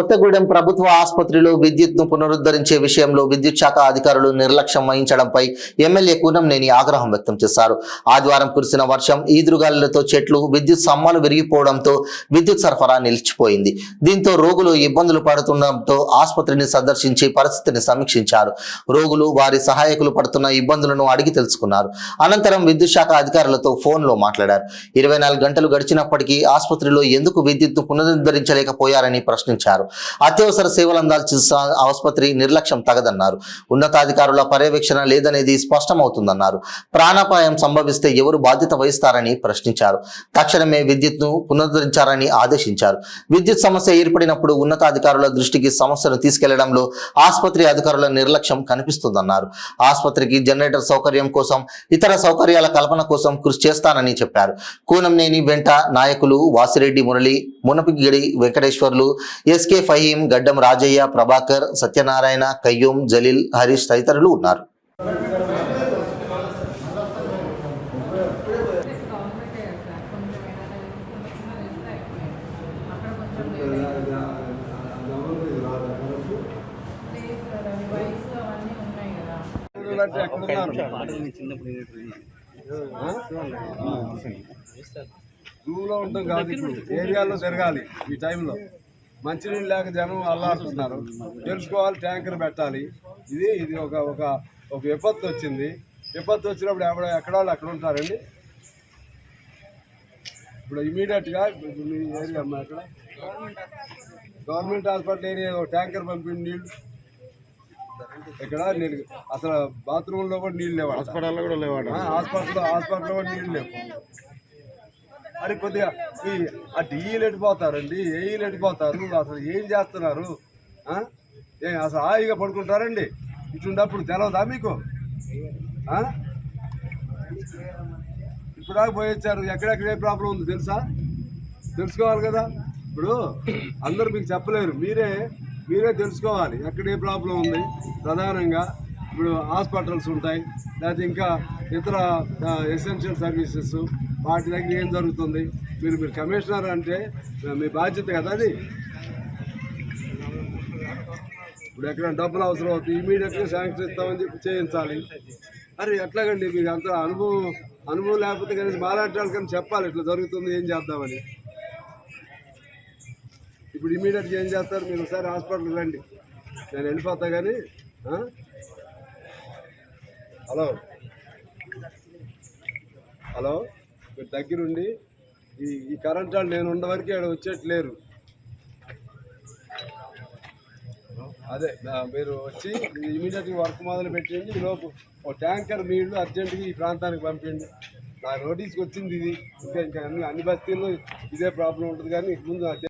కొత్తగూడెం ప్రభుత్వ ఆసుపత్రిలో విద్యుత్ను పునరుద్ధరించే విషయంలో విద్యుత్ శాఖ అధికారులు నిర్లక్ష్యం వహించడంపై ఎమ్మెల్యే కూనంనేని ఆగ్రహం వ్యక్తం చేశారు. ఆదివారం కురిసిన వర్షం, ఈదురుగాలులతో చెట్లు, విద్యుత్ స్తంభాలు విరిగిపోవడంతో విద్యుత్ సరఫరా నిలిచిపోయింది. దీంతో రోగులు ఇబ్బందులు పడుతుండటంతో ఆసుపత్రిని సందర్శించి పరిస్థితిని సమీక్షించారు. రోగులు, వారి సహాయకులు పడుతున్న ఇబ్బందులను అడిగి తెలుసుకున్నారు. అనంతరం విద్యుత్ శాఖ అధికారులతో ఫోన్లో మాట్లాడారు. 24 గంటలు గడిచినప్పటికీ ఆసుపత్రిలో ఎందుకు విద్యుత్ను పునరుద్ధరించలేకపోయారని ప్రశ్నించారు. అత్యవసర సేవలు అందాల్సిన ఆసుపత్రి నిర్లక్ష్యం తగదన్నారు. ఉన్నతాధికారుల పర్యవేక్షణ లేదనేది స్పష్టమవుతుందన్నారు. ప్రాణాపాయం సంభవిస్తే ఎవరు బాధ్యత వహిస్తారని ప్రశ్నించారు. తక్షణమే విద్యుత్ను పునరుద్ధరించారని ఆదేశించారు. విద్యుత్ సమస్య ఏర్పడినప్పుడు ఉన్నతాధికారుల దృష్టికి సమస్యను తీసుకెళ్లడంలో ఆసుపత్రి అధికారుల నిర్లక్ష్యం కనిపిస్తుందన్నారు. ఆసుపత్రికి జనరేటర్ సౌకర్యం కోసం, ఇతర సౌకర్యాల కల్పన కోసం కృషి చేస్తానని చెప్పారు. కూనంనేని వెంట నాయకులు వాసిరెడ్డి మురళి, మునపిగిడి వెంకటేశ్వర్లు, ఎస్కే ఫహీం, గడ్డం రాజయ్య, ప్రభాకర్, సత్యనారాయణ, కయ్యూం, జలీల్, హరీష్ తదితరులు ఉన్నారు. రూమ్లో ఉంటాం కాదు, ఇప్పుడు ఏరియాలో జరగాలి. ఈ టైంలో మంచినీళ్ళు లేక జనం అల్లాడుతున్నారు. తెలుసుకోవాలి, ట్యాంకర్ పెట్టాలి. ఇది ఒక విపత్తు వచ్చింది. విపత్తు వచ్చినప్పుడు ఎక్కడ వాళ్ళు అక్కడ ఉంటారండి. ఇప్పుడు ఇమీడియట్గా మీ ఏరియా అక్కడ గవర్నమెంట్ హాస్పిటల్ ఏరియా ట్యాంకర్ పంపిండి నీళ్ళు. ఇక్కడ నేను అసలు బాత్రూంలో కూడా నీళ్ళు లేవు, హాస్పిటల్లో కూడా లేవు, హాస్పిటల్లో కూడా నీళ్ళు లేవు. మరి కొద్దిగా ఆ డిఈలు ఎట్టిపోతారండి, ఏఈలు ఎట్టిపోతారు, అసలు ఏం చేస్తున్నారు? అసలు హాయిగా పడుకుంటారండి. ఇట్లున్నప్పుడు తెలవదా మీకు? ఇప్పుడు పోయి వచ్చారు, ఎక్కడెక్కడ ఏ ప్రాబ్లం ఉంది తెలుసుకోవాలి కదా. ఇప్పుడు అందరూ మీకు చెప్పలేరు, మీరే తెలుసుకోవాలి ఎక్కడ ఏ ప్రాబ్లం ఉంది. ప్రధానంగా ఇప్పుడు హాస్పిటల్స్ ఉంటాయి, లేకపోతే ఇంకా ఇతర ఎసెన్షియల్ సర్వీసెస్, వాటి దగ్గర ఏం జరుగుతుంది. మీరు కమిషనర్ అంటే మీ బాధ్యత కదా అది. ఇప్పుడు ఎక్కడ డబ్బులు అవసరం అవుతుంది, ఇమీడియట్గా శాంక్షన్ ఇస్తామని చెప్పి చేయించాలి. అరే ఎట్లాగండి, మీకు అంత అనుభవం లేకపోతే కనీసం మాలాంటి వాళ్ళకని చెప్పాలి ఇట్లా జరుగుతుంది, ఏం చేద్దామని. ఇప్పుడు ఇమీడియట్గా ఏం చేస్తారు, మీరు ఒకసారి హాస్పిటల్కి రండి, నేను వెళ్ళిపోతా. కానీ హలో మీరు దగ్గరుండి ఈ కరెంట్ వాళ్ళు నేను ఉన్న వరకు ఇక్కడ వచ్చేట్లేరు. అదే మీరు వచ్చి ఇమీడియట్గా వర్క్ మొదలు పెట్టండి. ఈలోపు ఒక ట్యాంకర్ నీళ్లు అర్జెంటుగా ఈ ప్రాంతానికి పంపించండి. నా నోటీస్కి వచ్చింది ఇది. ఇంకా అన్ని బస్తీల్లో ఇదే ప్రాబ్లం ఉంటుంది. కానీ ముందు